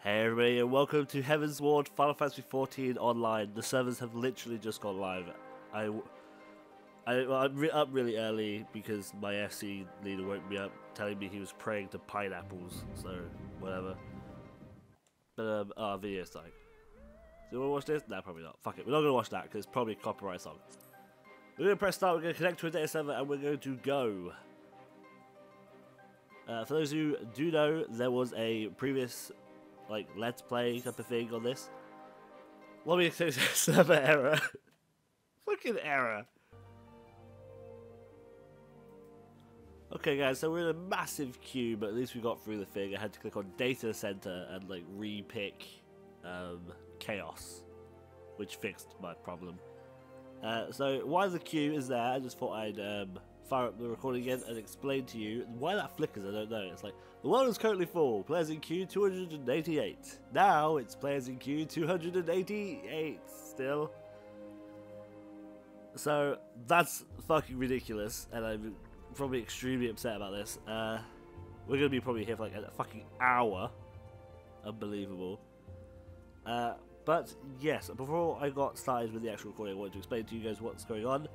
Hey everybody, and welcome to Heavensward Final Fantasy 14 Online. The servers have literally just gone live. I'm up really early because my FC leader woke me up telling me he was praying to pineapples, so whatever. But our video's time. Do you want to watch this? Nah, probably not. Fuck it, we're not going to watch that because it's probably a copyright song. We're going to press start, we're going to connect to a data server, and we're going to go. For those who do know, there was a previous let's play type of thing on this. Let me say server error. Fucking error. Okay guys, so we're in a massive queue, but at least we got through the thing. I had to click on data center and re-pick chaos, which fixed my problem. So while the queue is there, I just thought I'd fire up the recording again and explain to you why that flickers. I don't know. It's like, the world is currently full. Players in queue 288. Now it's players in queue 288 still. So that's fucking ridiculous, and I'm probably extremely upset about this. We're gonna be probably here for a fucking hour. Unbelievable. But yes, before I got started with the actual recording, I wanted to explain to you guys what's going on.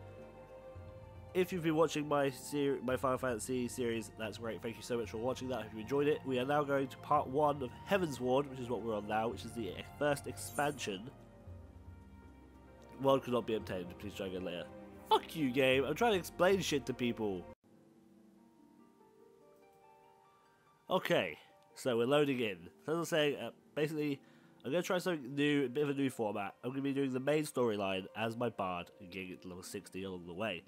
If you've been watching my Final Fantasy series, that's great. Thank you so much for watching that. I hope you enjoyed it. We are now going to part 1 of heavensward, which is what we're on now, which is the first expansion. World could not be obtained. Please try again later. Fuck you, game. I'm trying to explain shit to people. Okay, so we're loading in. As I was saying, basically, I'm going to try something new, a bit of a new format. I'm going to be doing the main storyline as my bard and getting it to level 60 along the way.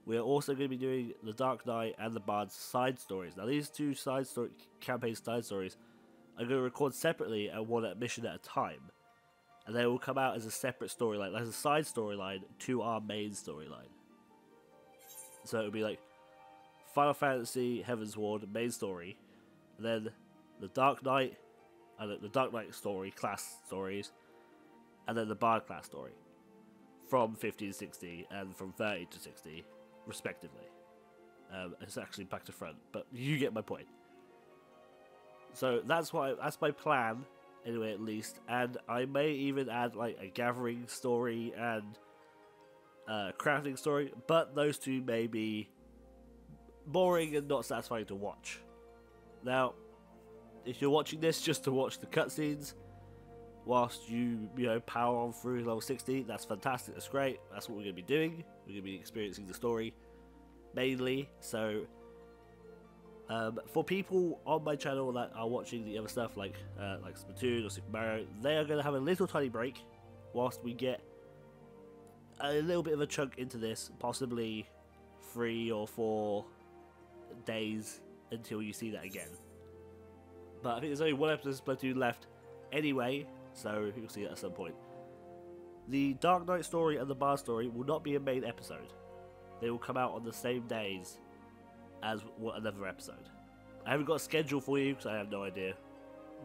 We are also going to be doing the Dark Knight and the Bard's side stories. Now, these two campaign side stories I'm going to record separately and one mission at a time. And they will come out as a separate storyline, as a side storyline to our main storyline. So it'll be like Final Fantasy Heavensward main story, and then the Dark Knight and the Dark Knight story, class stories, and then the Bard class story from 15 to 60 and from 30 to 60. Respectively. It's actually back to front, but you get my point. So that's my plan, anyway, at least. And I may even add a gathering story and crafting story, but those two may be boring and not satisfying to watch. Now, if you're watching this just to watch the cutscenes whilst you power on through level 60, that's fantastic, that's great, that's what we're going to be doing. We're going to be experiencing the story mainly. So for people on my channel that are watching the other stuff like Splatoon or Super Mario, they are going to have a little tiny break whilst we get a little bit of a chunk into this, possibly 3 or 4 days until you see that again. But I think there's only one episode of Splatoon left anyway, so you'll see it at some point. The Dark Knight story and the Bard story will not be a main episode. They will come out on the same days as another episode. I haven't got a schedule for you because I have no idea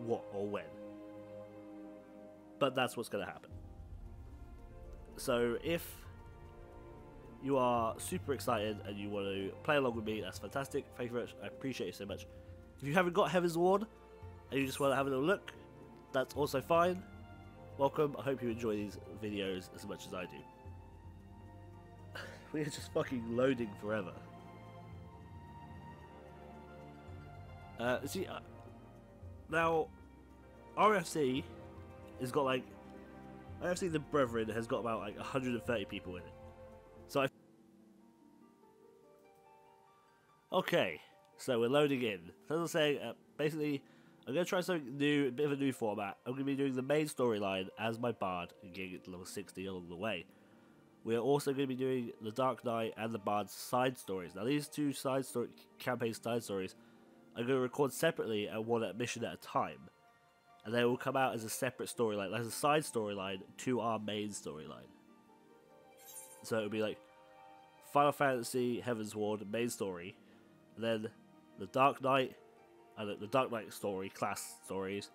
what or when. But that's what's going to happen. So if you are super excited and you want to play along with me, that's fantastic. Thank you very much. I appreciate you so much. If you haven't got Heavensward and you just want to have a little look, that's also fine. Welcome. I hope you enjoy these videos as much as I do. We are just fucking loading forever. Now RFC has got RFC the Brethren has got about 130 people in it. So okay, so we're loading in. So as I was saying, basically, I'm going to try something new, a bit of a new format. I'm going to be doing the main storyline as my bard and getting it to level 60 along the way. We are also going to be doing the Dark Knight and the Bard's side stories. Now, these two campaign side stories I'm going to record separately and one mission at a time. And they will come out as a separate storyline, as a side storyline to our main storyline. So it'll be like Final Fantasy Heavensward main story, and then the Dark Knight and the Dark Knight story, class stories,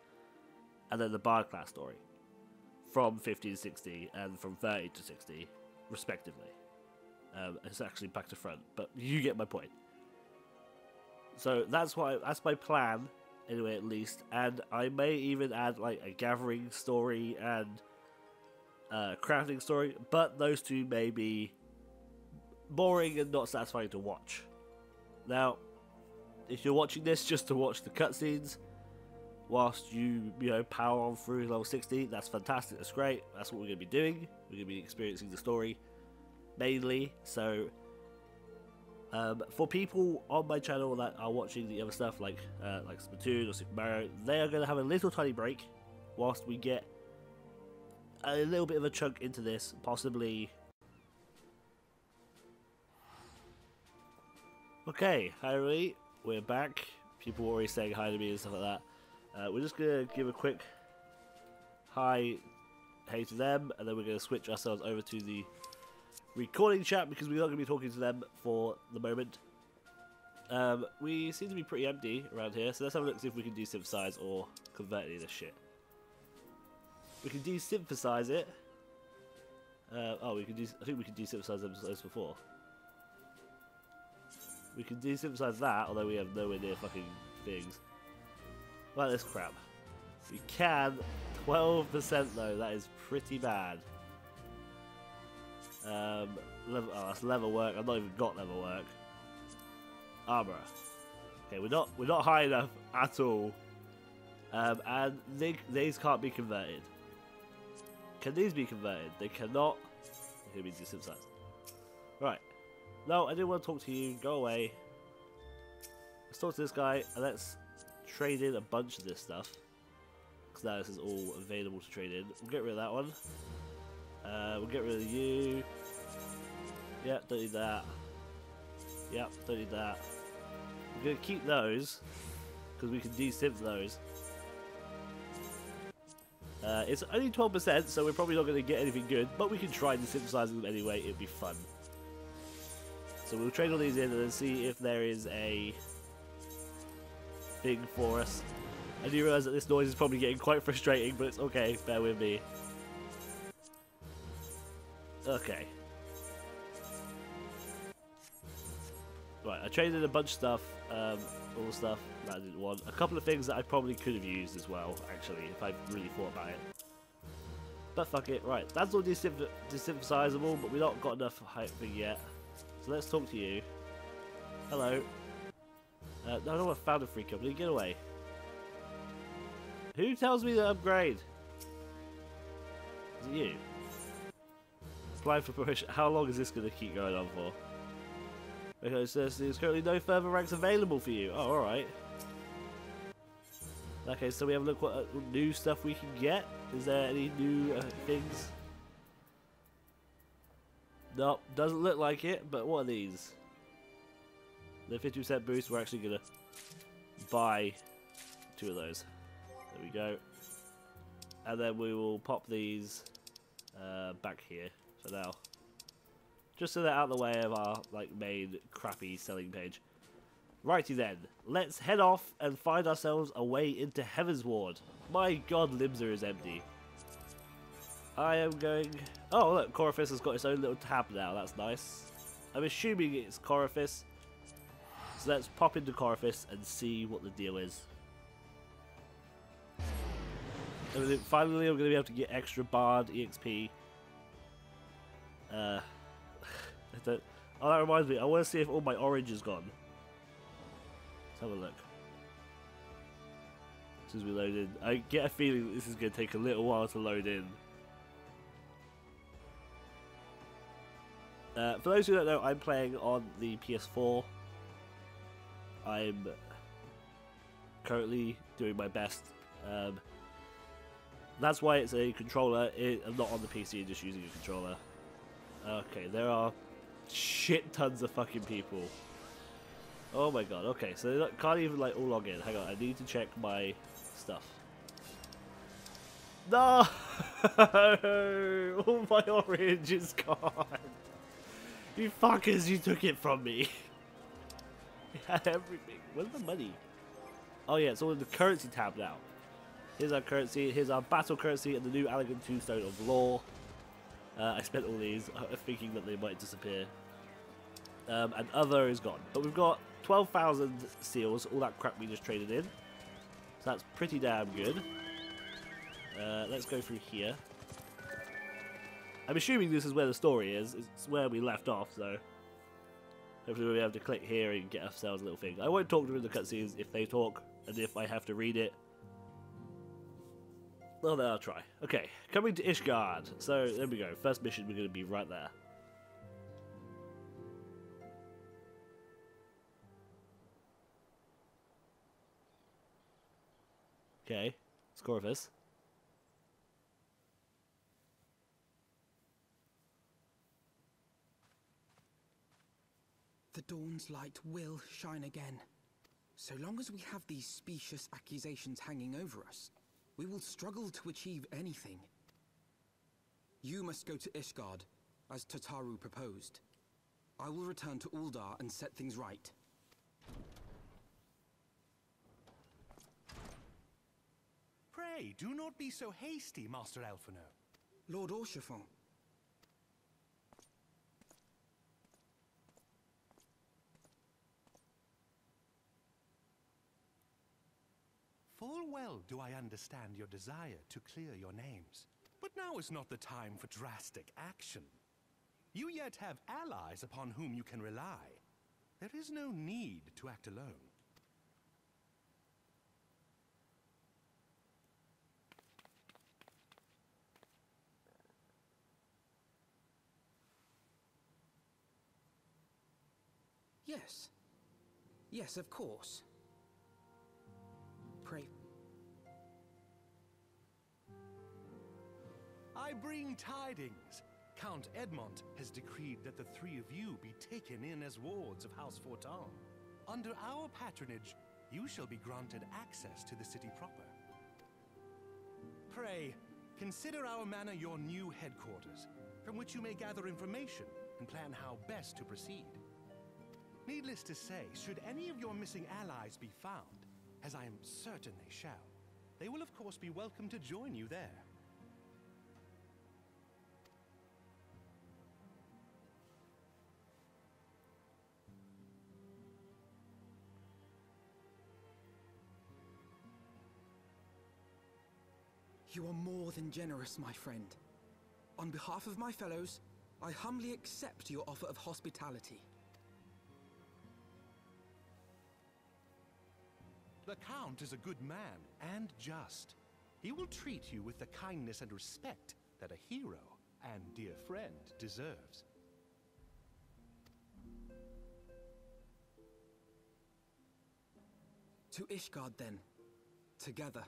and then the Bard class story from 15 to 60 and from 30 to 60, respectively. It's actually back to front, but you get my point. So that's my plan, Anyway, at least. And I may even add like a gathering story and crafting story, but those two may be boring and not satisfying to watch. Now, if you're watching this just to watch the cutscenes whilst you know, power on through level 60, that's fantastic, that's great, that's what we're going to be doing. We're going to be experiencing the story mainly. So for people on my channel that are watching the other stuff like Splatoon or Super Mario, they are going to have a little tiny break whilst we get a little bit of a chunk into this, possibly. Okay, hi everybody, we're back. People were already saying hi to me and stuff like that. We're just going to give a quick hey to them, and then we're going to switch ourselves over to the recording chat because we're not going to be talking to them for the moment. We seem to be pretty empty around here, so let's have a look, see if we can desynthesize or convert any of this shit. We can desynthesize it. Oh, we can I think we can desynthesize those before. We can desynthesize that, although we have nowhere near fucking things. Like this crap. We can. 12% though, that is pretty bad. Oh, that's level work. I've not even got level work. Armor. Okay, we're not high enough at all. And these can't be converted. Can these be converted? They cannot. Okay, means desynthesized. Right. No, I didn't want to talk to you. Go away. Let's talk to this guy and let's trade in a bunch of this stuff. Because now this is all available to trade in. We'll get rid of that one. We'll get rid of you. Yeah, don't need that. Yep, don't need that. We're going to keep those because we can desynth those. It's only 12%, so we're probably not going to get anything good, but we can try desynthesizing them anyway. It'd be fun. So we'll trade all these in and then see if there is a thing for us. I do realise that this noise is probably getting quite frustrating, but it's okay, bear with me. Okay. Right, I traded a bunch of stuff, all the stuff that I didn't want. A couple of things that I probably could have used as well, actually, if I really thought about it. But fuck it, right, that's all desynthesizable, but we've not got enough hype thing yet. So let's talk to you. Hello. No, I don't want to found a free company, get away. Who tells me to upgrade? Is it you? Apply for promotion. How long is this going to keep going on for? Because there's currently no further ranks available for you. Oh, alright. Okay, so we have a look what new stuff we can get. Is there any new things? Nope, doesn't look like it, but what are these? The 50% boost, we're actually going to buy 2 of those. There we go. And then we will pop these back here for now. Just so they're out of the way of our main crappy selling page. Righty then, let's head off and find ourselves a way into heavensward. My god, Limsa is empty. I am going... Oh look, Coriphus has got its own little tab now, that's nice. I'm assuming it's Coriphus. So let's pop into Coriphus and see what the deal is. And then finally I'm going to be able to get extra Bard EXP. Oh, that reminds me, I want to see if all my orange is gone. Let's have a look. As soon as we load in, I get a feeling that this is going to take a little while to load in. For those who don't know, I'm playing on the PS4. I'm currently doing my best. That's why it's a controller. I'm not on the PC, just using a controller. Okay, there are shit tons of fucking people. Oh my god, okay, so they can't even all log in. Hang on, I need to check my stuff. No! All my orange is gone. You fuckers, you took it from me. We had everything. Where's the money? Oh yeah, it's all in the currency tab now. Here's our currency, here's our battle currency and the new elegant tombstone of law. I spent all these thinking that they might disappear. And other is gone. But we've got 12,000 seals, all that crap we just traded in. That's pretty damn good. Let's go through here. I'm assuming this is where the story is. It's where we left off, so hopefully we'll be able to click here and get ourselves a little thing. I won't talk during the cutscenes if they talk, and if I have to read it, well, then I'll try. Okay, coming to Ishgard. So there we go. First mission, we're going to be right there. Okay, Scorvus. The dawn's light will shine again. So long as we have these specious accusations hanging over us, we will struggle to achieve anything. You must go to Ishgard, as Tataru proposed. I will return to Uldar and set things right. Pray, do not be so hasty, Master Elfino. Lord Orchefon. Full well do I understand your desire to clear your names. But now is not the time for drastic action. You yet have allies upon whom you can rely. There is no need to act alone. Yes. Yes, of course. Pray. I bring tidings. Count Edmont has decreed that the three of you be taken in as wards of House Fortan. Under our patronage, you shall be granted access to the city proper. Pray, consider our manor your new headquarters, from which you may gather information and plan how best to proceed. Needless to say, should any of your missing allies be found, as I am certain they shall, they will of course be welcome to join you there. You are more than generous, my friend. On behalf of my fellows, I humbly accept your offer of hospitality. The Count is a good man and just. He will treat you with the kindness and respect that a hero and dear friend deserves. To Ishgard, then. Together.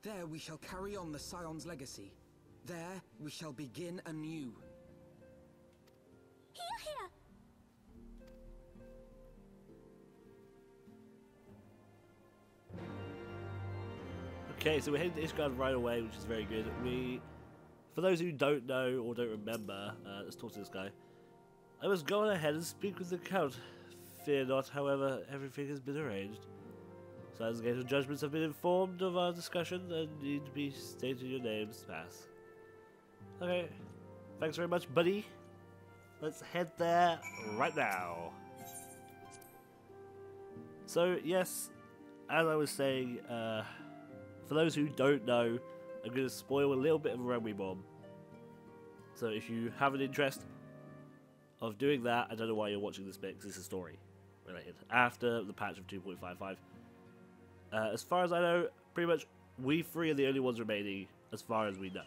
There we shall carry on the Scion's legacy. There we shall begin anew. Here, here! Okay, so we're heading to Ishgard right away, which is very good. For those who don't know or don't remember, let's talk to this guy. I must go on ahead and speak with the Count. Fear not, however, everything has been arranged. Sides of judgments have been informed of our discussion and need to be stated your names. Pass. Okay, thanks very much, buddy. Let's head there right now. So, yes, as I was saying, for those who don't know, I'm going to spoil a little bit of Realmy Bomb. So if you have an interest of doing that, I don't know why you're watching this bit, because it's a story related. After the patch of 2.55. As far as I know, pretty much we three are the only ones remaining, as far as we know.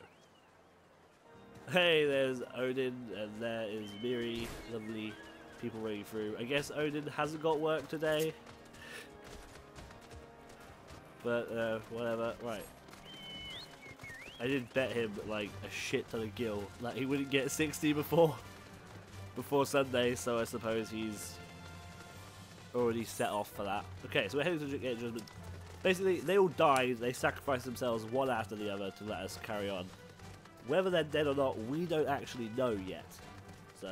Hey, there's Odin, and there is Miri. Lovely people running through. I guess Odin hasn't got work today. But, whatever. Right. I did bet him, like, a shit ton of gil. Like, he wouldn't get 60 before Sunday, so I suppose he's already set off for that. Okay, so we're heading to get judgment. Basically, they all died. They sacrificed themselves one after the other to let us carry on. Whether they're dead or not, we don't actually know yet. So,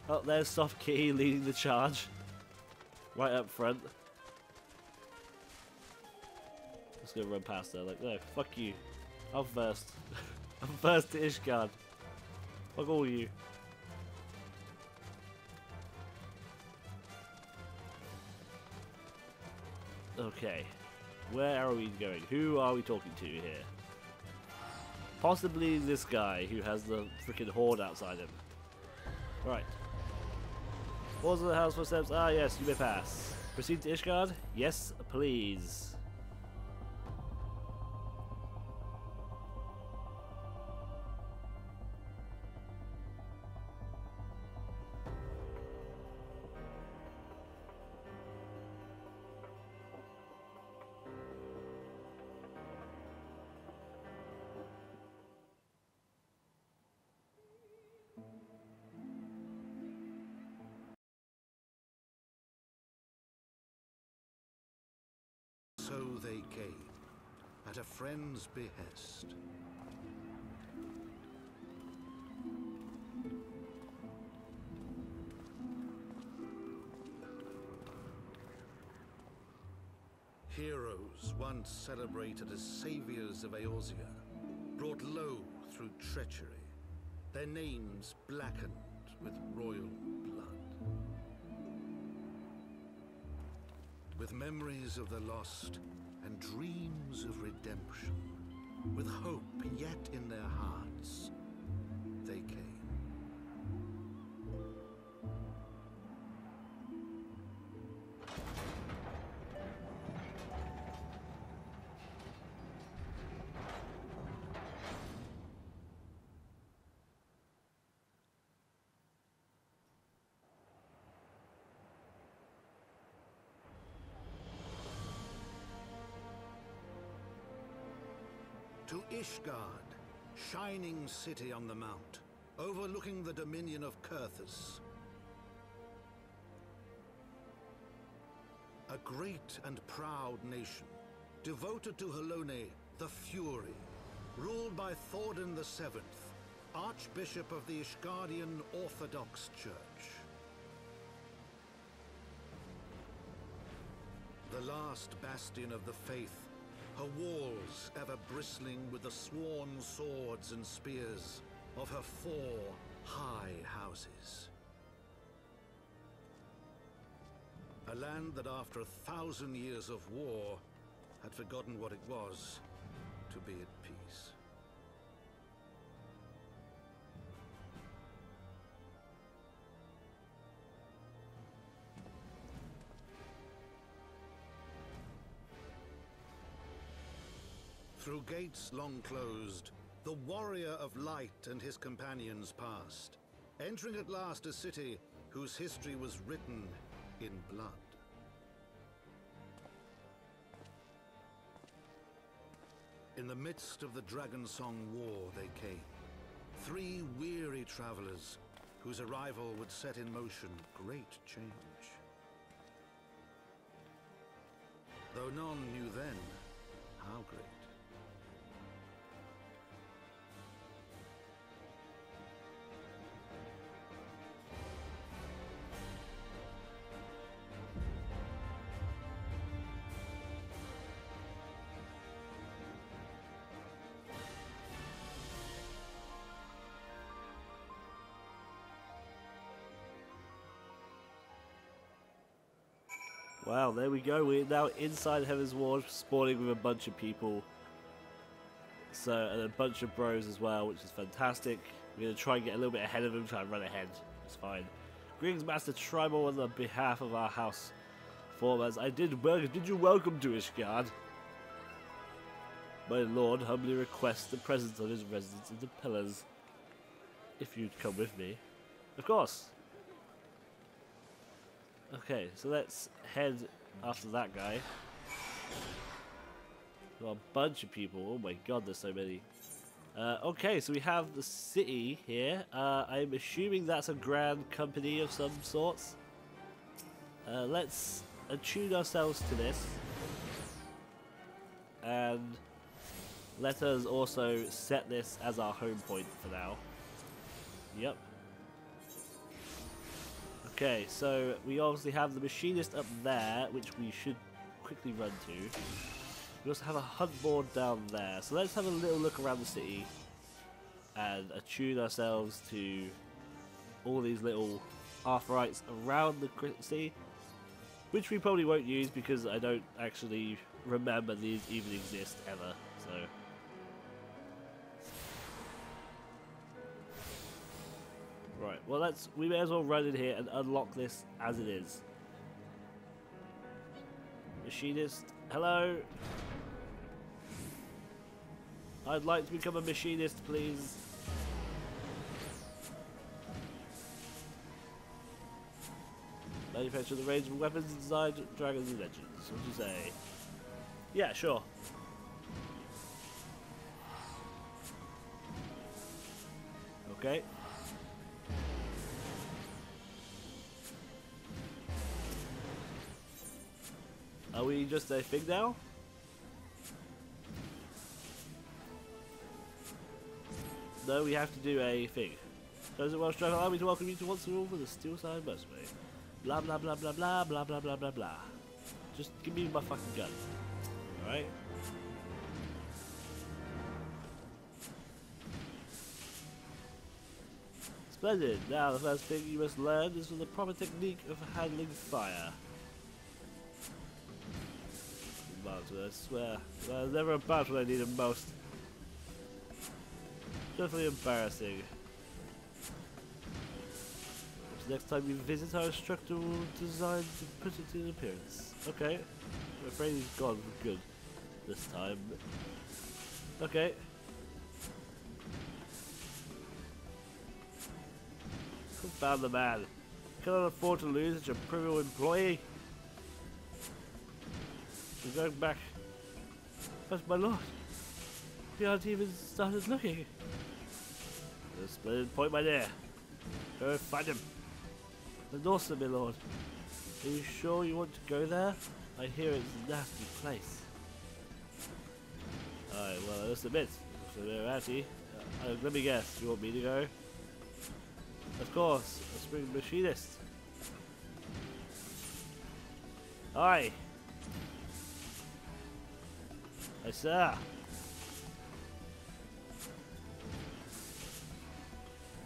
oh, there's Soft Kitty leading the charge. Right up front. Just gonna run past her, like, no, fuck you. I'm first. I'm first to Ishgard. Fuck all you. Okay, where are we going? Who are we talking to here? Possibly this guy who has the freaking horde outside him. Right. Walls of the house footsteps. Ah, yes, you may pass. Proceed to Ishgard? Yes, please. So they came, at a friend's behest. Heroes once celebrated as saviors of Eorzea, brought low through treachery, their names blackened with royal blood. With memories of the lost and dreams of redemption, with hope yet in their hearts, they came. To Ishgard, shining city on the mount, overlooking the dominion of Kurthus. A great and proud nation, devoted to Halone, the Fury, ruled by Thordan VII, Archbishop of the Ishgardian Orthodox Church. The last bastion of the faith, her walls ever bristling with the sworn swords and spears of her 4 high houses. A land that after 1,000 years of war had forgotten what it was to be at peace. Through gates long closed, the warrior of light and his companions passed, entering at last a city whose history was written in blood. In the midst of the Dragonsong War they came, 3 weary travelers whose arrival would set in motion great change. Though none knew then how great. Wow, there we go. We're now inside heavensward, spawning with a bunch of people. So, and a bunch of bros as well, which is fantastic. We're going to try and get a little bit ahead of them, try and run ahead. It's fine. Greetings, Master Tribal, on the behalf of our house formers. Did you welcome to Ishgard? My lord humbly requests the presence of his residents in the pillars. If you'd come with me. Of course. Okay, so let's head after that guy. Got a bunch of people. Oh my god, there's so many. Okay, so we have the city here. I'm assuming that's a grand company of some sorts. Let's attune ourselves to this. And let us also set this as our home point for now. Yep. Okay, so we obviously have the machinist up there, which we should quickly run to. We also have a hunt board down there, so let's have a little look around the city and attune ourselves to all these little arthrites around the city. which we probably won't use because I don't actually remember these even exist ever. So. Right, well we may as well run in here and unlock this as it is. Machinist, hello? I'd like to become a machinist, please. Manufacture the range of weapons and design dragons and legends. What do you say? Yeah, sure. Okay. Are we just a thing now? No, we have to do a thing. Does it well strive army to welcome you to once and all for the steel side mercenary. Blah blah blah blah blah blah blah blah blah blah. Just give me my fucking gun. Alright? Splendid. Now the first thing you must learn is the proper technique of handling fire. I swear. There's never a battle when I need it most. Definitely embarrassing. Next time you visit, our instructor will design to put it in appearance. Okay. I'm afraid he's gone for good this time. Okay. Confound the man. Cannot afford to lose such a premium employee. We're going back. But my lord, we aren't even started looking. A splendid point, my dear. Go find him. The Northern, my lord. Are you sure you want to go there? I hear it's a nasty place. Alright, well, I must admit, let me guess, you want me to go? Of course, a spring machinist. Aye. Aye, sir.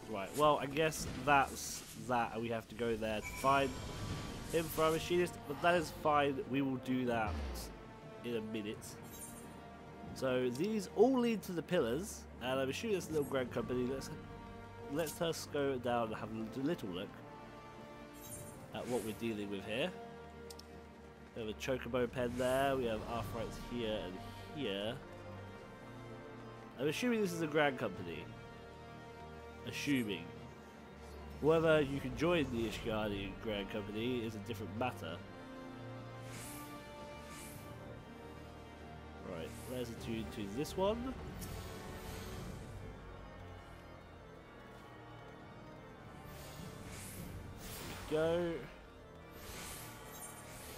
Right, well, I guess that's that. We have to go there to find him for our machinist, but that is fine. We will do that in a minute. So these all lead to the pillars, and I'm assuming it's a little grand company. Let's us go down and have a little look at what we're dealing with here. We have a chocobo pen there. We have arthrites here and here. I'm assuming this is a grand company. Assuming. Whether you can join the Ishgardian Grand Company is a different matter. Right, let's attune to this one. Go.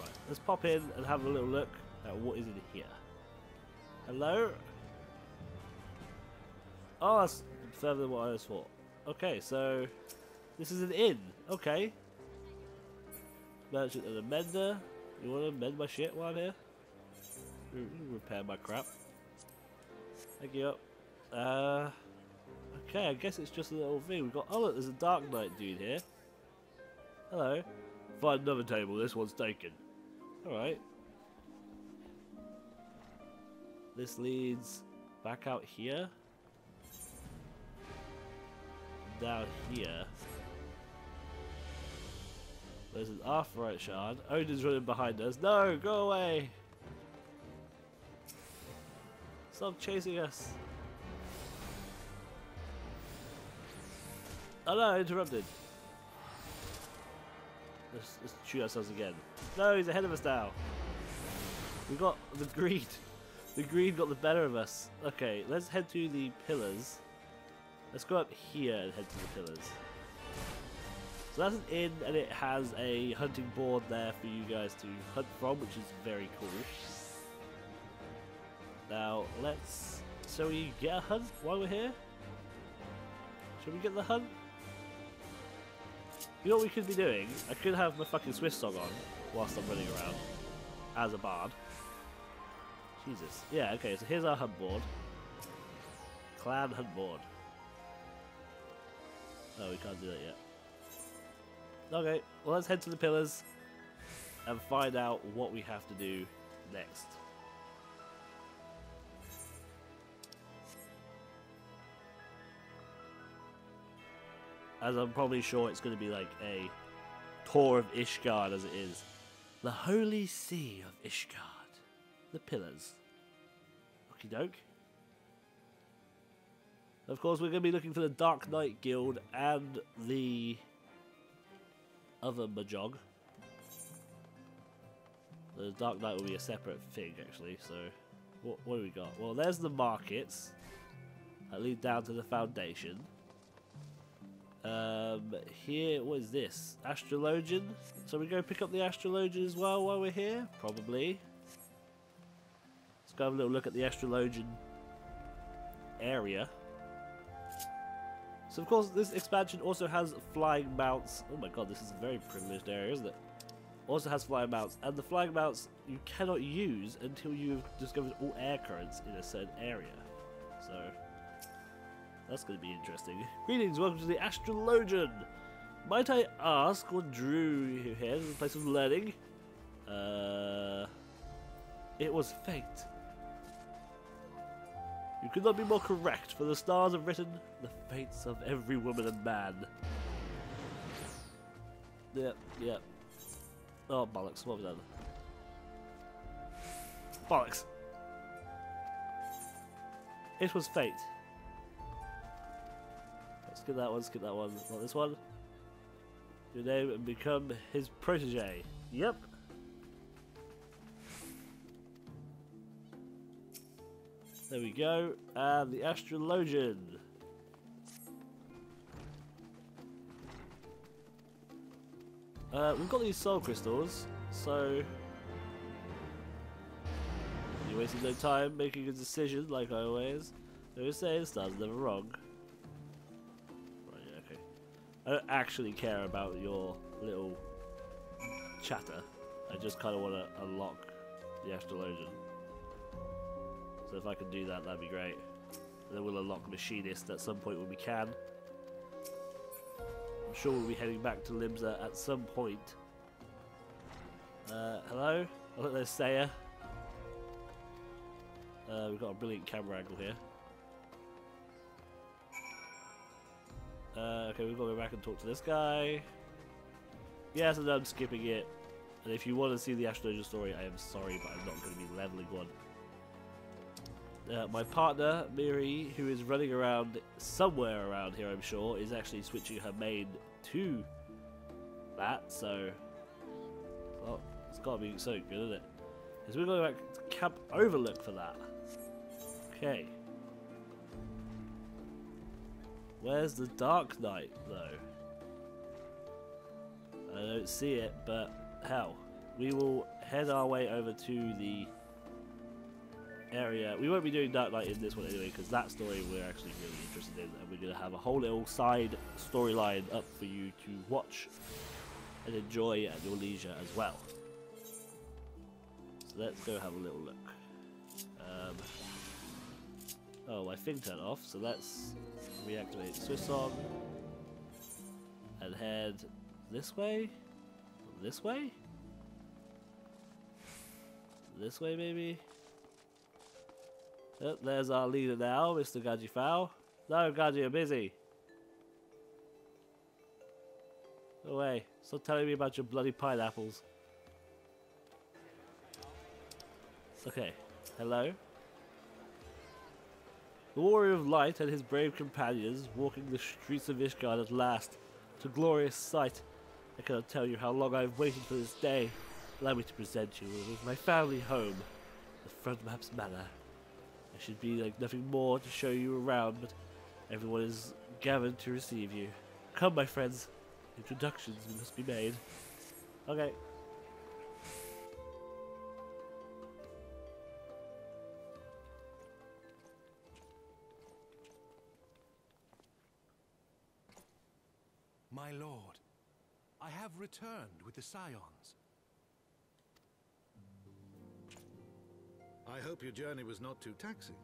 Right, let's pop in and have a little look at what is in here. Hello? Oh, that's further than what I thought. Okay, so this is an inn. Okay. Merchant and a mender. You want to mend my shit while I'm here? Repair my crap. Thank you. Okay, I guess it's just a little thing. We've got. Oh, look, there's a Dark Knight dude here. Hello. Find another table. This one's taken. Alright. This leads back out here. Down here. There's an arthright shard. Odin's running behind us. No, go away! Stop chasing us. Oh no, I interrupted. Let's shoot ourselves again. No, he's ahead of us now. We got the greed. The greed got the better of us. Okay, let's head to the pillars. Let's go up here and head to the pillars. So that's an inn, and it has a hunting board there for you guys to hunt from, which is very cool. Now, shall we get a hunt while we're here? Shall we get the hunt? You know what we could be doing? I could have my fucking Swift song on whilst I'm running around as a bard. Jesus. Yeah, okay, so here's our hunt board. Clan hunt board. Oh, we can't do that yet. Okay, well let's head to the pillars. and find out what we have to do next. As I'm probably sure it's going to be like a tour of Ishgard as it is. The Holy See of Ishgard. The Pillars. Okie doke. Of course, we're going to be looking for the Dark Knight Guild and the other Majog. The Dark Knight will be a separate thing, actually. So, what do we got? Well, there's the markets that lead down to the Foundation. Here, what is this? Astrologian? So we go pick up the Astrologian as well while we're here? Probably. Let's go have a little look at the Astrologian area. So of course this expansion also has flying mounts. Oh my god, this is a very privileged area, isn't it? Also has flying mounts, and the flying mounts you cannot use until you've discovered all air currents in a certain area. So that's going to be interesting. Greetings, welcome to the Astrologian. Might I ask what drew you here to the place of learning? It was fate. You could not be more correct, for the stars have written the fates of every woman and man. Yep, yep. Oh, bollocks, what have we done? Bollocks! It was fate. Skip that one, skip that one. Not this one. Your name and become his protege. Yep. There we go. And the Astrologian. We've got these soul crystals, so you're wasting no time making a decision like I always. They always say the stars are never wrong. I don't actually care about your little chatter. I just kind of want to unlock the Astrologian. So if I can do that, that'd be great. And then we'll unlock Machinist at some point when we can. I'm sure we'll be heading back to Limsa at some point. Hello? I think there's Saya. We've got a brilliant camera angle here. Okay, we've got to go back and talk to this guy. Yes, and I'm skipping it. And if you want to see the Astrologian story, I am sorry, but I'm not going to be leveling one. My partner, Miri, who is running around somewhere around here, I'm sure, is actually switching her main to that, so... Well, it's got to be so good, isn't it? Because we're going back to Camp Overlook for that. Okay. Where's the Dark Knight, though? I don't see it, but hell. We will head our way over to the area. We won't be doing Dark Knight in this one anyway, because that story we're actually really interested in, and we're going to have a whole little side storyline up for you to watch and enjoy at your leisure as well. So let's go have a little look. Oh, my thing turned off, so let's reactivate Swiss on and head this way? This way? This way, maybe? Oh, there's our leader now, Mr. Gadjifao. No, Gadji, you're busy. Go away. Stop telling me about your bloody pineapples. Okay. Hello? The Warrior of Light and his brave companions walking the streets of Ishgard at last. It's a glorious sight. I cannot tell you how long I have waited for this day. Allow me to present you with my family home, the Frontmaps Manor. I should be like nothing more to show you around, but everyone is gathered to receive you. Come, my friends. Introductions must be made. Okay. My lord, I have returned with the Scions. I hope your journey was not too taxing.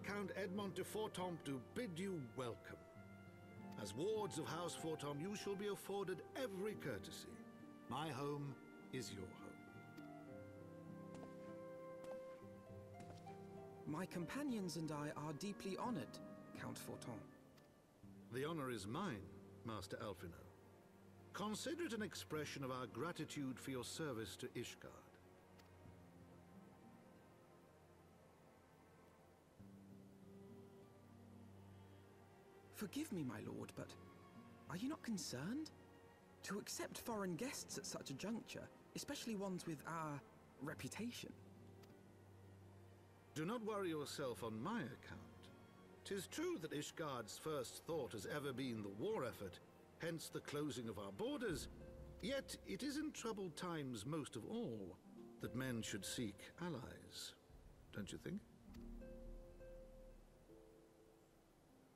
Count Edmond de Fortemps do bid you welcome. As wards of House Fortemps, you shall be afforded every courtesy. My home is your home. My companions and I are deeply honored, Count Fortemps. The honor is mine, Master Alfino. Consider it an expression of our gratitude for your service to Ishgard. Forgive me, my lord, but are you not concerned? To accept foreign guests at such a juncture, especially ones with our reputation. Do not worry yourself on my account. 'Tis true that Ishgard's first thought has ever been the war effort, hence the closing of our borders. Yet it is in troubled times most of all that men should seek allies. Don't you think?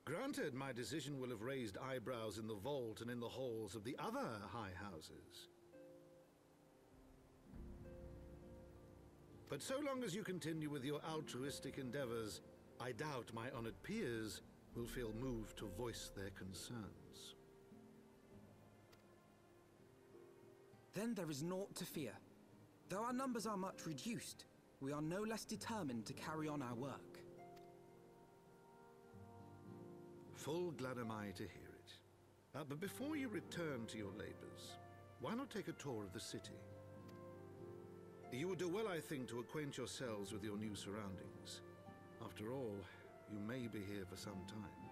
Granted, my decision will have raised eyebrows in the vault and in the halls of the other high houses. But so long as you continue with your altruistic endeavors, I doubt my honored peers will feel moved to voice their concerns. Then there is naught to fear. Though our numbers are much reduced, we are no less determined to carry on our work. Full glad am I to hear it. But before you return to your labors, why not take a tour of the city? You would do well, I think, to acquaint yourselves with your new surroundings. After all, you may be here for some time.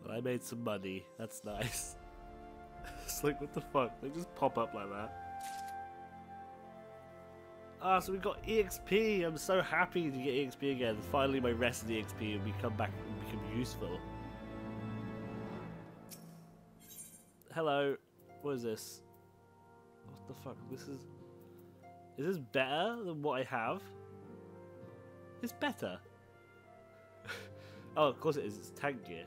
Well, I made some money. That's nice. It's like, what the fuck? They just pop up like that. Ah, so we got EXP. I'm so happy to get EXP again. Finally, my rest of the EXP will become useful. Hello. What is this? What the fuck? Is this better than what I have? It's better. Oh, of course it is. It's tank gear.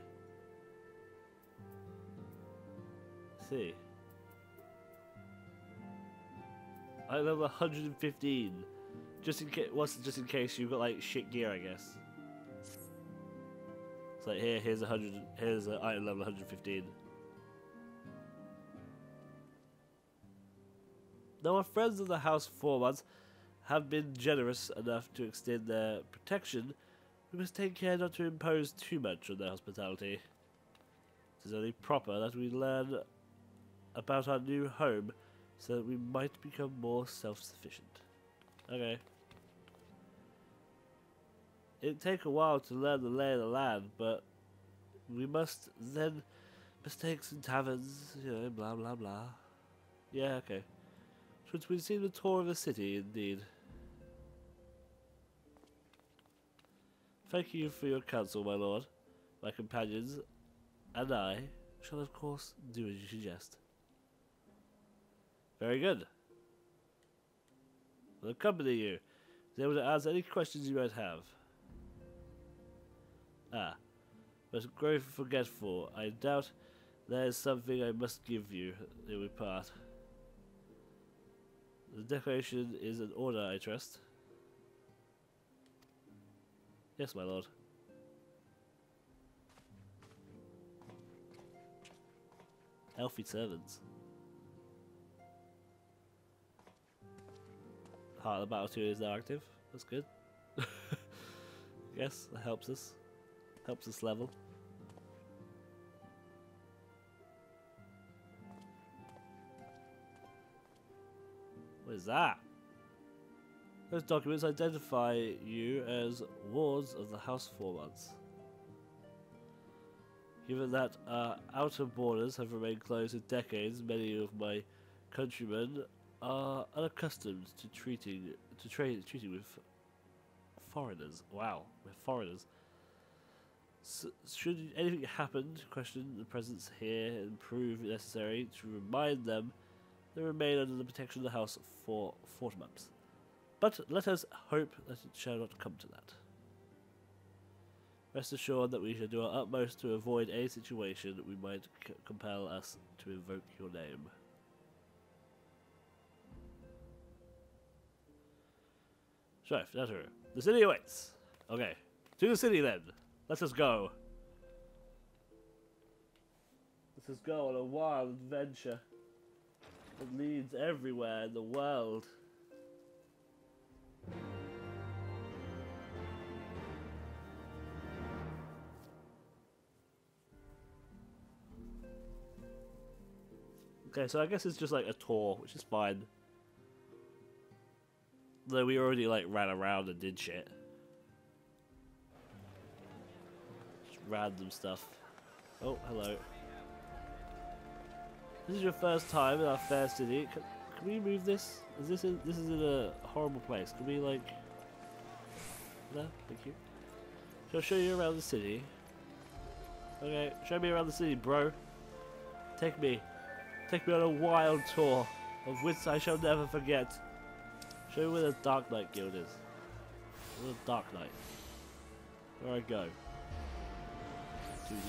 Let's see. I level 115. Just in case you've got like shit gear, I guess. It's like here's an item level 115. Though our friends of the House Fortemps have been generous enough to extend their protection, we must take care not to impose too much on their hospitality. It is only proper that we learn about our new home, so that we might become more self-sufficient. Okay. It'd take a while to learn the lay of the land, but we must then mistakes in taverns, you know, blah blah blah. Yeah, okay. Should we see the tour of the city, indeed? Thank you for your counsel, my lord. My companions and I shall of course do as you suggest. Very good. I'll accompany you. Be able to answer any questions you might have. Ah, but grow forgetful. I doubt there is something I must give you that we part. The declaration is in order, I trust. Yes, my lord. Healthy servants. Heart of the Battle 2 is now active. That's good. Yes, that helps us. Helps us level. What is that? Those documents identify you as wards of the House Fortemps. Given that our outer borders have remained closed for decades, many of my countrymen are unaccustomed to treating with foreigners. Wow, with foreigners. So, should anything happen to question the presence here and prove it necessary to remind them they remain under the protection of the House for Fortemps. But let us hope that it shall not come to that. Rest assured that we shall do our utmost to avoid any situation that we might compel us to invoke your name. Strife, that's her. The city awaits. Okay. To the city then. Let's just go. Let's just go on a wild adventure that leads everywhere in the world. Okay, so I guess it's just like a tour, which is fine. Though we already like ran around and did shit. Just random stuff. Oh, hello. This is your first time in our fair city. Can we move this? This is in a horrible place. Can we like... No, thank you. Shall I show you around the city? Okay, show me around the city, bro. Take me on a wild tour of which I shall never forget. Show me where the Dark Knight Guild is. Where's the Dark Knight? Where I go? Do you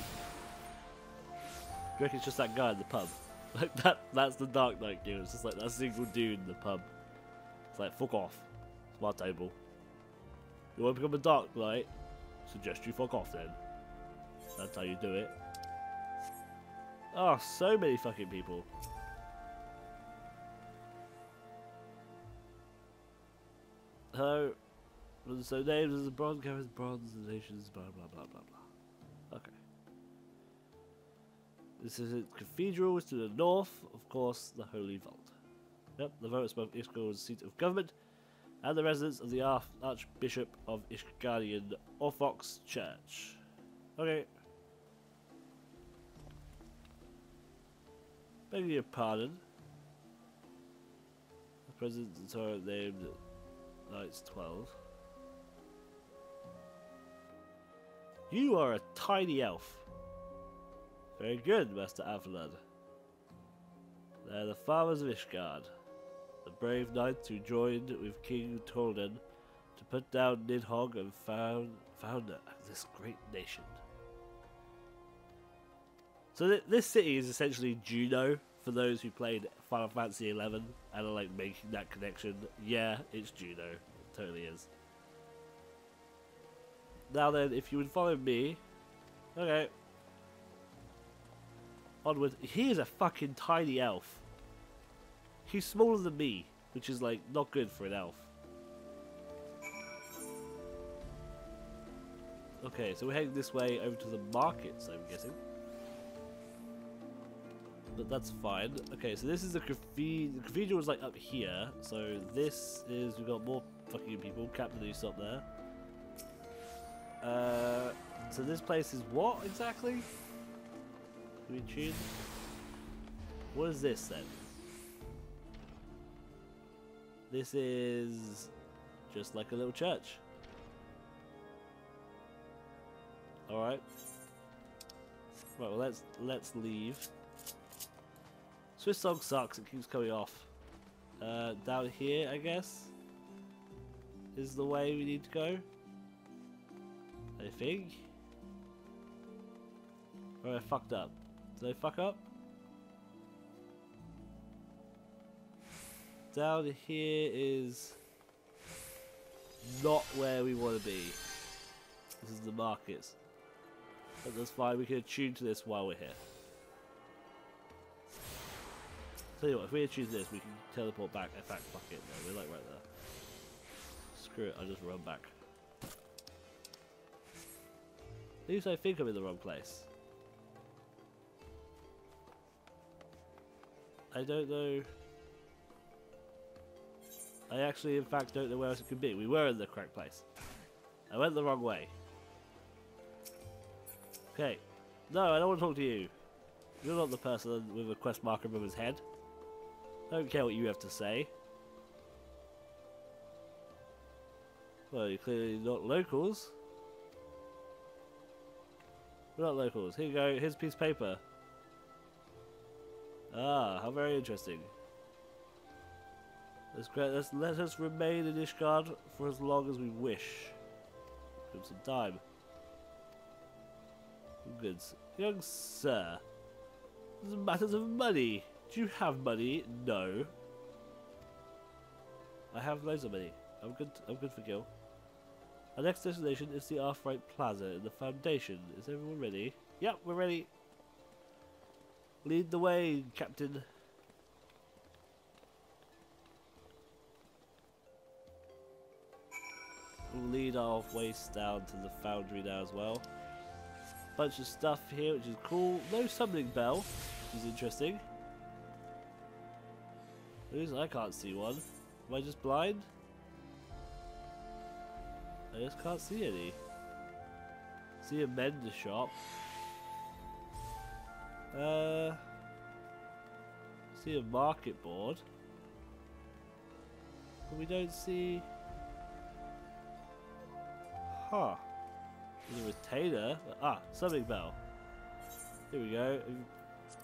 reckon it's just that guy in the pub? Like that's the Dark Knight Guild. It's just like that single dude in the pub. It's like, fuck off. It's my table. You want to become a Dark Knight? Suggest you fuck off then. That's how you do it. Oh, so many fucking people. Hello. So names as the bronze carries bronze, the nations, blah blah blah blah blah. Okay. This is a cathedral to the north, of course, the Holy Vault. Yep, the vault is both Ishgard's seat of government and the residence of the Archbishop of Ishgardian Orthodox Church. Okay. Begging your pardon. The president's turret named Knights 12. You are a tiny elf. Very good, Master Avalon. They're the farmers of Ishgard, the brave knights who joined with King Tolden to put down Nidhogg and found this great nation. So this city is essentially Juno for those who played Final Fantasy XI and are like making that connection. Yeah, it's Juno. It totally is. Now then, if you would follow me. Okay. Onward. He is a fucking tiny elf. He's smaller than me, which is like not good for an elf. Okay, so we're heading this way over to the markets, I'm guessing. But that's fine. Okay, so this is the cathedral. The cathedral is like up here. So this is, we've got more fucking people. Captain who stopped there. So this place is what exactly? Can we choose? What is this then? This is just like a little church. All right. Right. Well, let's leave. Swiss song sucks. It keeps coming off. Down here, I guess, is the way we need to go. I think. Or I fucked up. Did I fuck up? Down here is not where we want to be. This is the markets. But that's fine. We can attune to this while we're here. Tell you what, if we choose this, we can teleport back. In fact, fuck it. No, we're like right there. Screw it, I'll just run back. At least I think I'm in the wrong place. I don't know. I actually, in fact, don't know where else it could be. We were in the correct place. I went the wrong way. Okay. No, I don't want to talk to you. You're not the person with a quest marker above his head. I don't care what you have to say. Well, you're clearly not locals. We're not locals. Here you go. Here's a piece of paper. Ah, how very interesting. Let us remain in Ishgard for as long as we wish. Give some time. Good. Young sir, this is matters of money. Do you have money? No. I have loads of money. I'm good. I'm good for kill. Our next destination is the Arthright Plaza in the Foundation. Is everyone ready? Yep, we're ready. Lead the way, Captain. We'll lead our waste down to the foundry now as well. Bunch of stuff here, which is cool. No summoning bell, which is interesting. I can't see one. Am I just blind? I just can't see any. See a mender shop. See a market board. But we don't see... Huh. There's a retainer. Ah, summoning bell. Here we go.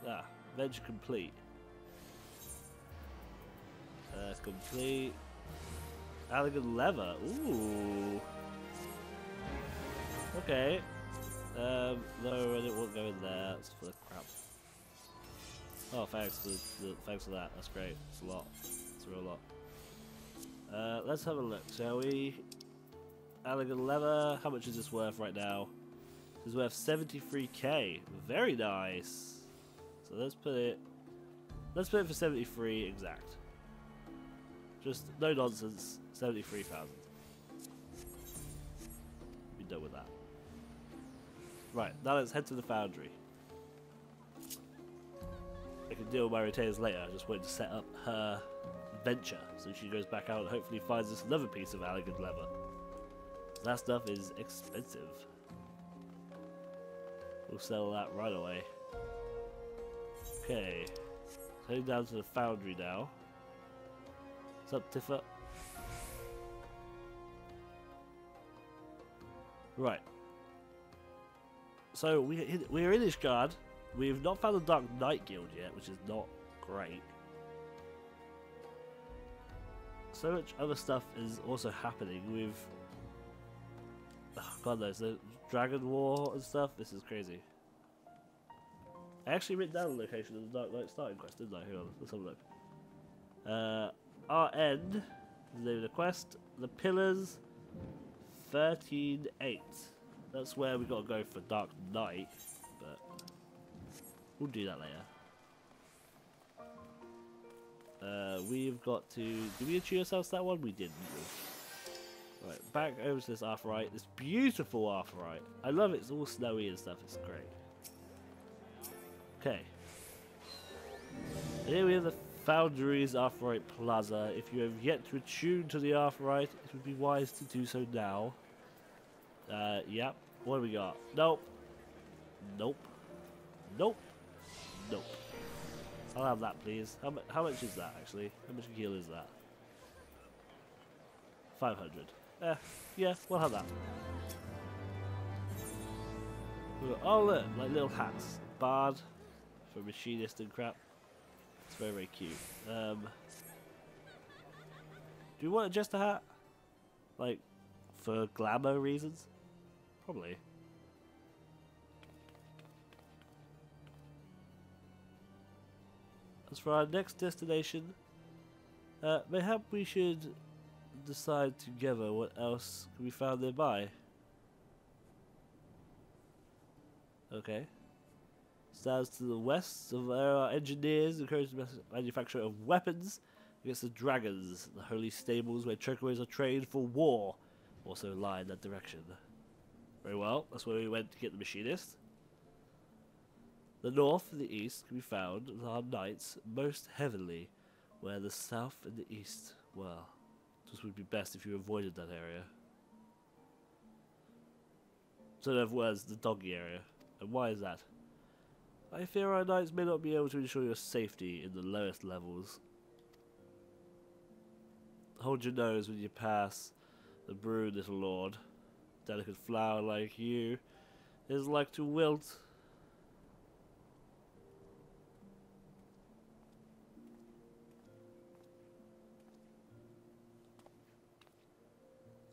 Ah, venture complete. Complete. Elegant leather. Ooh. Okay. No, I didn't want to go in there. That's for the crap. Oh, thanks for that. That's great. It's a lot. It's a real lot. Let's have a look, shall we? Elegant leather. How much is this worth right now? This is worth 73k. Very nice. So let's put it. Let's put it for 73 exact. Just no nonsense. 73,000. Be done with that. Right, now let's head to the foundry. I can deal with my retainers later. I just wanted to set up her venture so she goes back out and hopefully finds us another piece of elegant leather. That stuff is expensive. We'll sell that right away. Okay, heading down to the foundry now. What's up, Tiffa? Right. So we're in Ishgard. We've not found the Dark Knight Guild yet, which is not great. So much other stuff is also happening with... Oh, God knows, the Dragon War and stuff. This is crazy. I actually written down the location of the Dark Knight starting quest, didn't I? Hang on, let's have a look. RN is the name of the quest. The Pillars 13-8. That's where we gotta go for Dark Knight, but we'll do that later. We've got to... Did we achieve ourselves that one? We didn't. Right, back over to this Arthright. This beautiful Arthright. I love it. It's all snowy and stuff. It's great. Okay. And here we have the Foundry's Arthright Plaza. If you have yet to attune to the Arthright, it would be wise to do so now. Yep. What do we got? Nope. Nope. Nope. Nope. I'll have that, please. How much is that, actually? How much gil is that? 500. Yeah, we'll have that. Oh, look, like little hats. Bard for machinist and crap. It's very, very cute. Do we want just a hat? Like, for glamour reasons? Probably. As for our next destination, mayhap we should decide together what else can be found nearby. Okay. Stands to the west of our engineers encourage the manufacture of weapons against the dragons, the holy stables where chocoboys are trained for war. Also lie in that direction. Very well, that's where we went to get the machinist. The north and the east can be found with our knights most heavenly, where the south and the east, well, this would be best if you avoided that area. So in other words, the doggy area. And why is that? I fear our knights may not be able to ensure your safety in the lowest levels. Hold your nose when you pass the brood, little lord. Delicate flower like you is like to wilt.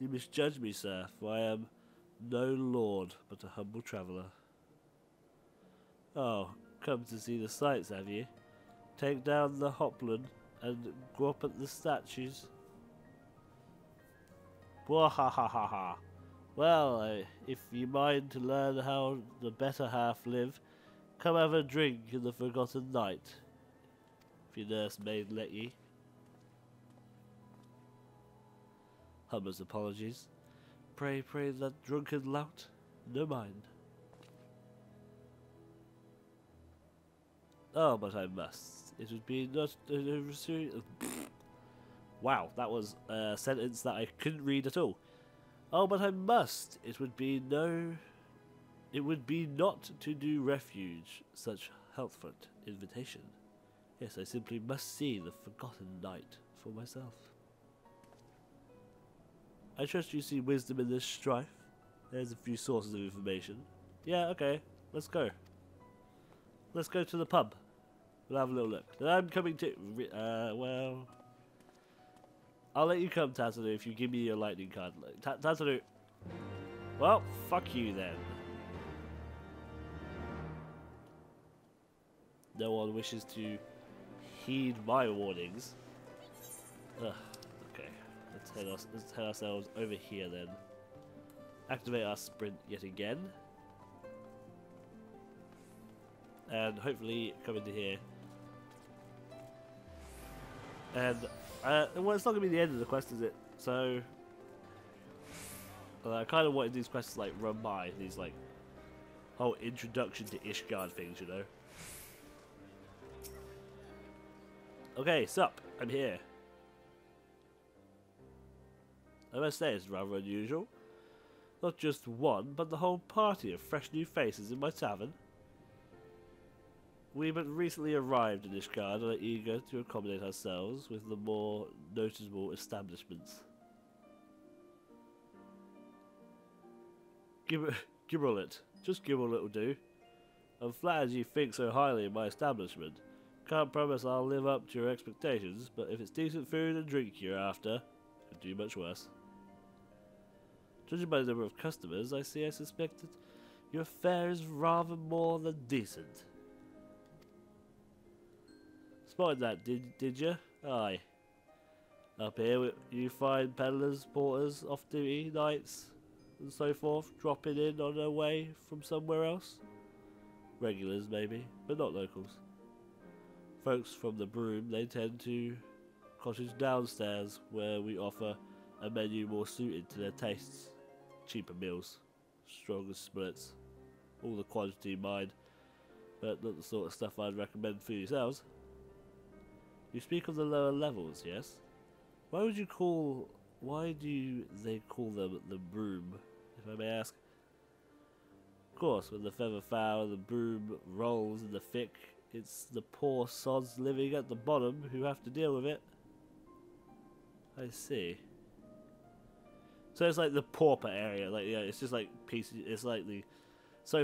You misjudge me, sir, for I am no lord, but a humble traveller. Oh, come to see the sights, have you? Take down the hopland and go up at the statues. Wahahaha. Well, if you mind to learn how the better half live, come have a drink in the Forgotten Night. If your nursemaid let ye. Hummer's apologies. Pray, pray that drunken lout, no mind. Oh, but I must. It would be not wow, that was a sentence that I couldn't read at all. Oh, but I must. It would be not to do refuge such healthful invitation. Yes, I simply must see the Forgotten Night for myself. I trust you see wisdom in this strife. There's a few sources of information. Yeah, okay, let's go. Let's go to the pub. We'll have a little look. And I'm coming to... well... I'll let you come, Tatanu, if you give me your lightning card. Tatanu. Well, fuck you then. No one wishes to heed my warnings. Ugh, okay. Let's head ourselves over here then. Activate our sprint yet again. And hopefully come into here. And well, it's not gonna be the end of the quest, is it? So I kind of wanted these quests like run by these like whole introduction to Ishgard things, you know. Okay, sup, I'm here. I must say it's rather unusual. Not just one, but the whole party of fresh new faces in my tavern. We but recently arrived in Ishgard and are eager to accommodate ourselves with the more noticeable establishments. Gibble it. Just gibble it'll do. I'm flattered you think so highly of my establishment. Can't promise I'll live up to your expectations, but if it's decent food and drink you're after, could do much worse. Judging by the number of customers I see, I suspect that your fare is rather more than decent. Spotted that, did you? Aye. Up here you find peddlers, porters, off-duty nights, and so forth, dropping in on their way from somewhere else. Regulars, maybe, but not locals. Folks from the Broom, they tend to cottage downstairs, where we offer a menu more suited to their tastes. Cheaper meals, stronger splits, all the quantity in mind, but not the sort of stuff I'd recommend for yourselves. You speak of the lower levels, yes? Why do they call them the Broom, if I may ask? Of course, when the feather fowl and the broom rolls in the thick, it's the poor sods living at the bottom who have to deal with it. I see. So it's like the pauper area, like yeah, it's just like pieces. It's like the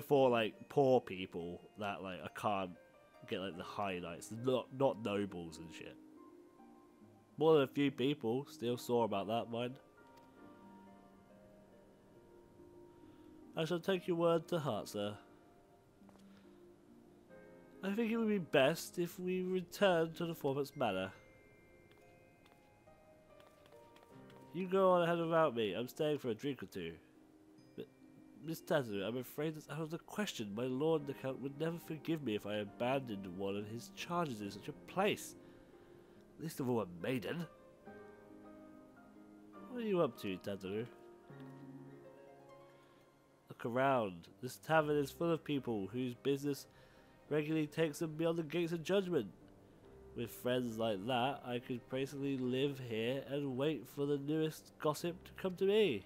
for like poor people that like I can't get like the high nights, not nobles and shit. More than a few people still sore about that, mind. I shall take your word to heart, sir. I think it would be best if we return to the Foreman's Manor. You go on ahead without me. I'm staying for a drink or two. But, Miss Tazzu, I'm afraid it's out of the question. My lord the Count would never forgive me if I abandoned one of his charges in such a place. Least of all a maiden. What are you up to, Tazzu? Look around. This tavern is full of people whose business regularly takes them beyond the gates of judgment. With friends like that, I could basically live here and wait for the newest gossip to come to me.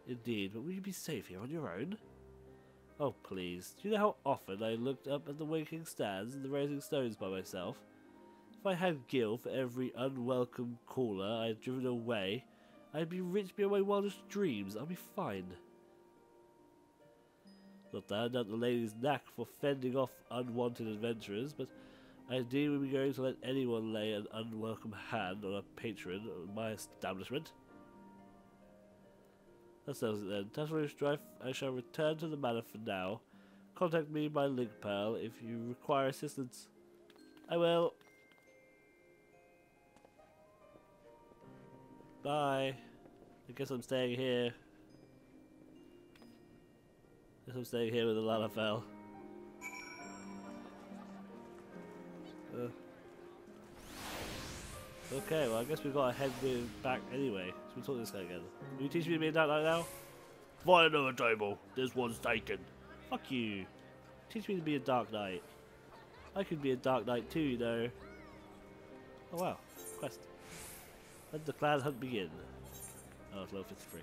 Indeed, but will you be safe here on your own? Oh please, do you know how often I looked up at the winking stands and the raising stones by myself? If I had Gil for every unwelcome caller I had driven away, I'd be rich beyond my wildest dreams. I'll be fine. Not that I doubt the lady's knack for fending off unwanted adventurers, but I indeed would be going to let anyone lay an unwelcome hand on a patron of my establishment. That settles it then. Tattery Strife, I shall return to the manor for now. Contact me by link pearl if you require assistance. I will. Bye. I guess I'm staying here. Guess I'm staying here with the Lalafell. Okay, well I guess we've got to head back anyway. So we'll talk to this guy again. Will you teach me to be a Dark Knight now? Find another table. This one's taken. Fuck you. Teach me to be a Dark Knight. I could be a Dark Knight too, you know. Oh wow. Quest. Let the clan hunt begin. Oh, it's level 53.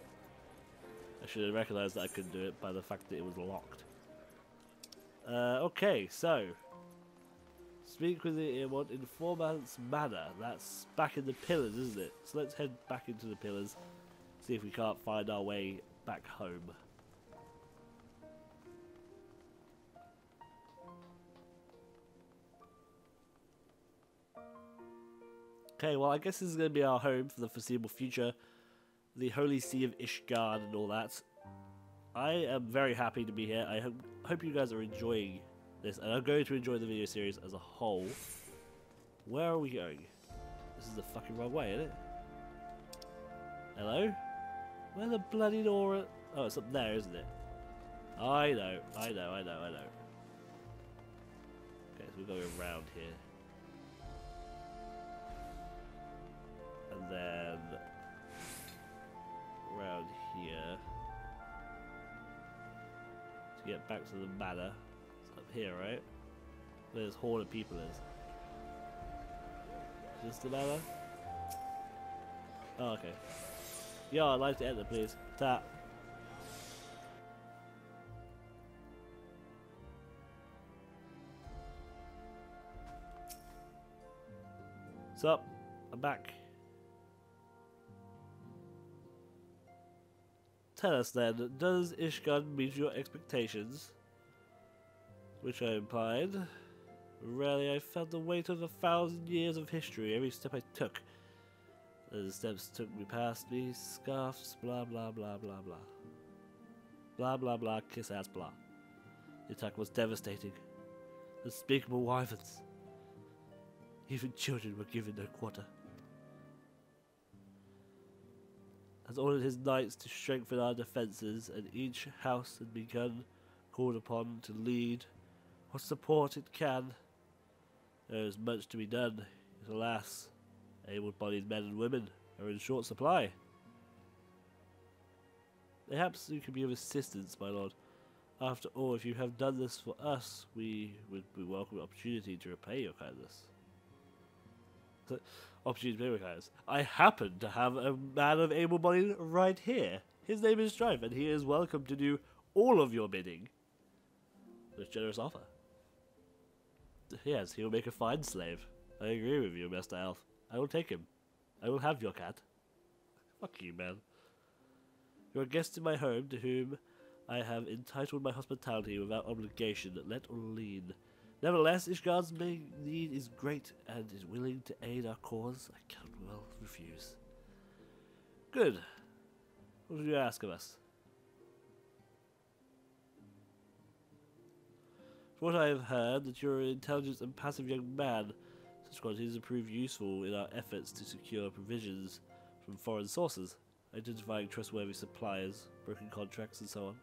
I should have recognised that I couldn't do it by the fact that it was locked. Okay, so. Speak with the Earmont in Formant's Manor. That's back in the Pillars, isn't it? So let's head back into the Pillars. See if we can't find our way back home. Okay, well I guess this is going to be our home for the foreseeable future. The Holy See of Ishgard and all that. I am very happy to be here. I hope you guys are enjoying this, and I'm going to enjoy the video series as a whole. Where are we going? This is the fucking wrong way, isn't it? Hello? Where the bloody door? Oh, it's up there, isn't it? I know. Okay, so we're going around here. And then around here to get back to the manor. It's up here, right? Where this horde of people is. Is this the manor? Oh, okay. Yeah, I'd like to enter, please. Tap. What's up? I'm back. Tell us then, does Ishgard meet your expectations? Which I implied. Rarely I felt the weight of 1,000 years of history every step I took. As the steps took me past me, scarfs, blah blah blah blah blah. Blah blah blah, kiss ass blah. The attack was devastating. Unspeakable wyverns. Even children were given no quarter. Has ordered his knights to strengthen our defences, and each house has begun called upon to lead what support it can. There is much to be done, yet alas, able-bodied men and women are in short supply. Perhaps you can be of assistance, my lord. After all, if you have done this for us, we would welcome an opportunity to repay your kindness. Opportunity to repay your kindness. I happen to have a man of able-bodied right here. His name is Strife, and he is welcome to do all of your bidding. With generous offer. Yes, he will make a fine slave. I agree with you, Master Elf. I will take him. I will have your cat. Fuck you, man. You are a guest in my home, to whom I have entitled my hospitality without obligation, let or lien. Nevertheless, Ishgard's need is great, and is willing to aid our cause. I cannot well refuse. Good. What do you ask of us? From what I have heard, that you are an intelligent and passive young man. Such qualities will prove useful in our efforts to secure provisions from foreign sources, identifying trustworthy suppliers, broken contracts, and so on.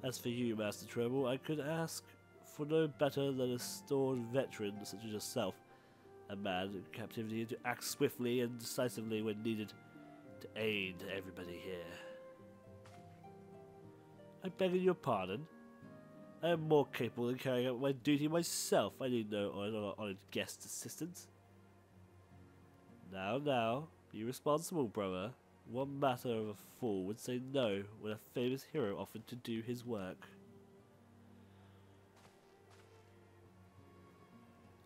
As for you, Master Trouble, I could ask for no better than a stored veteran such as yourself, a man in captivity, to act swiftly and decisively when needed, to aid everybody here. I beg your pardon. I am more capable of carrying out my duty myself. I need no honoured guest assistance. Now, be responsible, brother. What matter of a fool would say no when a famous hero offered to do his work?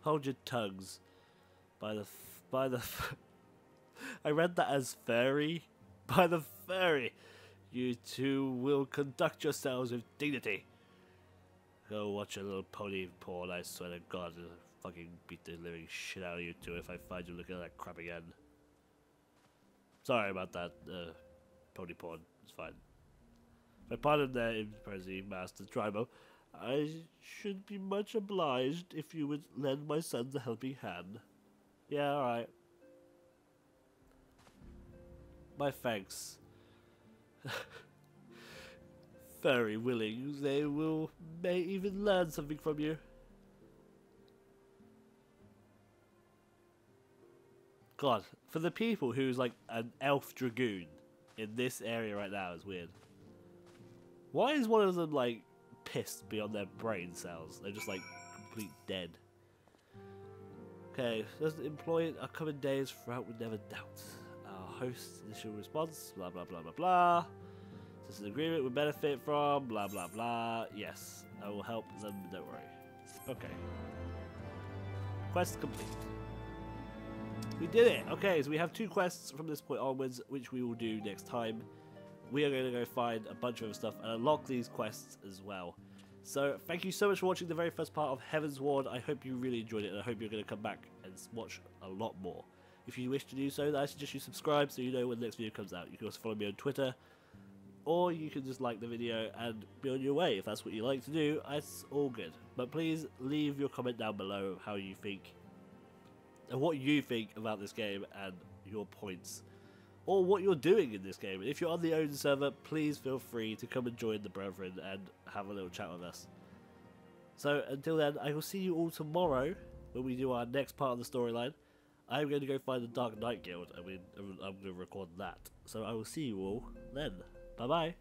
Hold your tongues. By the I read that as fairy. By the fairy. You two will conduct yourselves with dignity. Go watch a little pony porn, I swear to God, I'll fucking beat the living shit out of you two if I find you looking at that crap again. Sorry about that, pony porn, it's fine. My pardon there, Imprezi, Master Tribo. I should be much obliged if you would lend my sons a helping hand. Yeah, alright. My thanks. Very willing. They may even learn something from you. God, for the people who's like an elf dragoon in this area right now is weird. Why is one of them like pissed beyond their brain cells? They're just like complete dead. Okay, does employ upcoming days throughout would never doubt. Our host's initial response, blah blah blah blah blah. This is an agreement we benefit from, blah blah blah. Yes, I will help them, don't worry. Okay. Quest complete. We did it! Okay, so we have 2 quests from this point onwards, which we will do next time. We are going to go find a bunch of other stuff and unlock these quests as well. So, thank you so much for watching the very first part of heavensward. I hope you really enjoyed it, and I hope you're going to come back and watch a lot more. If you wish to do so, I suggest you subscribe so you know when the next video comes out. You can also follow me on Twitter, or you can just like the video and be on your way. If that's what you like to do, it's all good. But please leave your comment down below how you think, and what you think about this game and your points, or what you're doing in this game. If you're on the own server, please feel free to come and join the brethren and have a little chat with us. So until then, I will see you all tomorrow when we do our next part of the storyline. I'm going to go find the Dark Knight Guild. I'm going to record that. So I will see you all then. Bye bye.